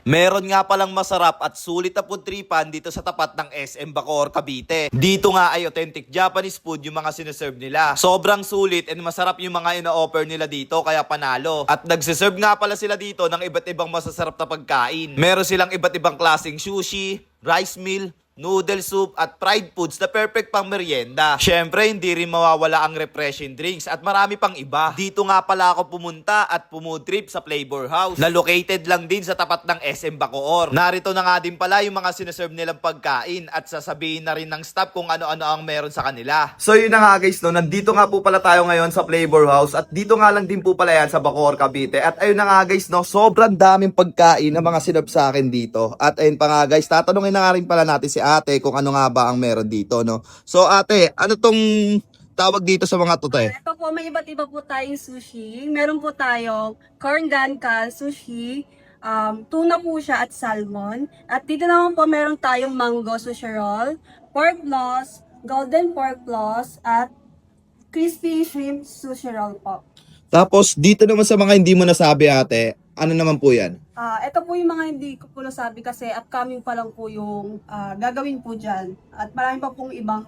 Meron nga palang masarap at sulit na food tripan dito sa tapat ng SM Bacoor, Cavite. Dito nga ay authentic Japanese food yung mga sineserve nila. Sobrang sulit and masarap yung mga ina-offer nila dito kaya panalo. At nagsiserve nga pala sila dito ng iba't ibang masasarap na pagkain. Meron silang iba't ibang klaseng sushi, rice meal, noodle soup at fried foods na perfect pang merienda. Syempre, hindi rin mawawala ang refreshing drinks at marami pang iba. Dito nga pala ako pumunta at pumood trip sa Flavor House na located lang din sa tapat ng SM Bacoor. Narito na nga din pala yung mga sineserve nilang pagkain at sasabihin na rin ng staff kung ano-ano ang meron sa kanila. So yun na nga guys, no, nandito nga po pala tayo ngayon sa Flavor House at dito nga lang din po pala yan sa Bacoor, Cavite. At ayun na nga guys, no, sobrang daming pagkain na mga sinerve sa akin dito. At ayun pa nga guys, tatanungin na nga rin pala natin si ate kung ano nga ba ang meron dito, no? So ate, ano tong tawag dito sa mga to, te? Ito po, may iba't iba po tayong sushi. Meron po tayong corn gankan sushi, tuna po siya at salmon. At dito naman po meron tayong mango sushi roll, pork floss, golden pork floss, at crispy shrimp sushi roll po. Tapos dito naman sa mga hindi mo nasabi, ate, ano naman po yan? Ito po yung mga hindi ko po nasabi kasi upcoming pa lang po yung gagawin po dyan. At marami pa pong ibang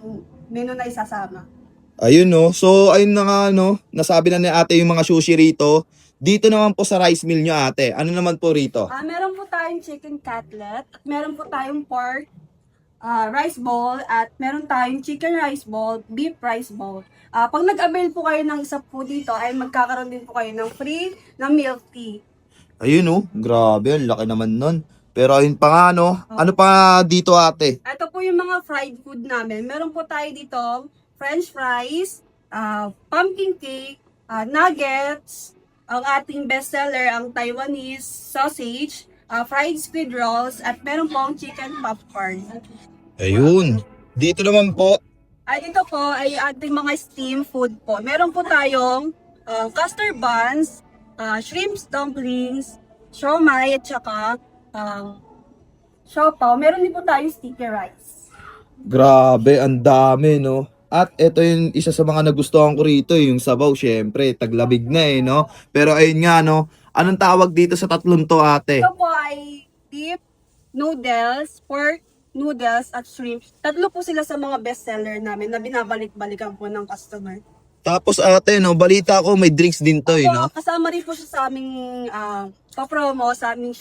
menu na isasama. Ayun, no. So ayun na nga, no, nasabi na ni ate yung mga sushi rito. Dito naman po sa rice meal nyo, ate, ano naman po rito? Meron po tayong chicken cutlet, at meron po tayong pork rice ball, at meron tayong chicken rice ball, beef rice ball. Pag nag-avail po kayo ng isa po dito, ay magkakaroon din po kayo ng free na milk tea. Ayun, no. Grabe, ang laki naman nun. Pero ayun pa nga, no. Ano pa dito, ate? Ito po yung mga fried food namin. Meron po tayo dito french fries, pumpkin cake, nuggets, ang ating bestseller, ang Taiwanese sausage, fried squid rolls, at meron pong chicken popcorn. Ayun. Dito naman po. At ito po ay ating mga steam food po. Meron po tayong custard buns, shrimp dumplings, siomai, at saka siopaw. Meron din po tayong sticky rice. Grabe, ang dami, no? At ito yung isa sa mga nagustuhan ko rito, yung sabaw, syempre, taglabig na no? Pero ayun nga, no? Anong tawag dito sa tatlong to, ate? Ito po ay beef noodles, pork noodles, at shrimp. Tatlo po sila sa mga bestseller namin na binabalik-balikan po ng customer. Tapos ate, no, balita ko may drinks din to, no? Kasama rin po siya sa aming pa-promo, sa aming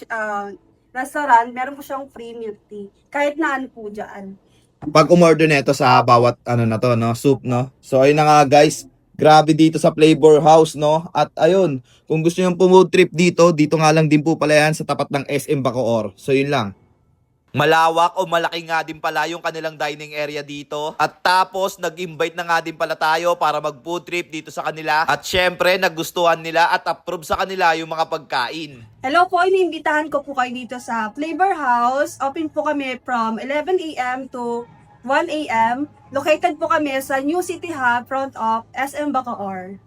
restaurant. Meron po siyang free milk tea. Kahit na ano po dyan. Pag umorder nito sa bawat ano na to, no, soup, no. So ayun na nga guys, grabe dito sa Flavor House, no. At ayun, kung gusto niyo po trip dito, dito nga lang din po pala yan sa tapat ng SM Bacoor. So yun lang. Malawak o malaki nga din pala yung kanilang dining area dito. At tapos, nag-invite na nga din pala tayo para mag-food trip dito sa kanila. At syempre, nagustuhan nila at approve sa kanila yung mga pagkain. Hello po, iniimbitahan ko po kayo dito sa Flavor House. Open po kami from 11 a.m. to 1 a.m. Located po kami sa New City Hub, front of SM Bacoor.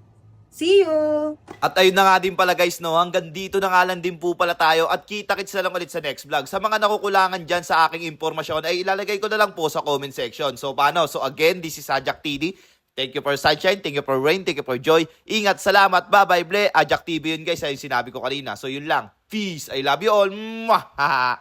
See you! At ayun na nga din pala guys, no, hanggang dito na nga lang din po pala tayo at kita-kits na lang ulit sa next vlog. Sa mga nakukulangan dyan sa aking impormasyon ay ilalagay ko na lang po sa comment section. So paano? So again, this is Ajak TV. Thank you for sunshine, thank you for rain, thank you for joy. Ingat, salamat, bye-bye, ble. Ajak TV yun guys, ayun sinabi ko kanina. So yun lang. Peace, I love you all. Mwah!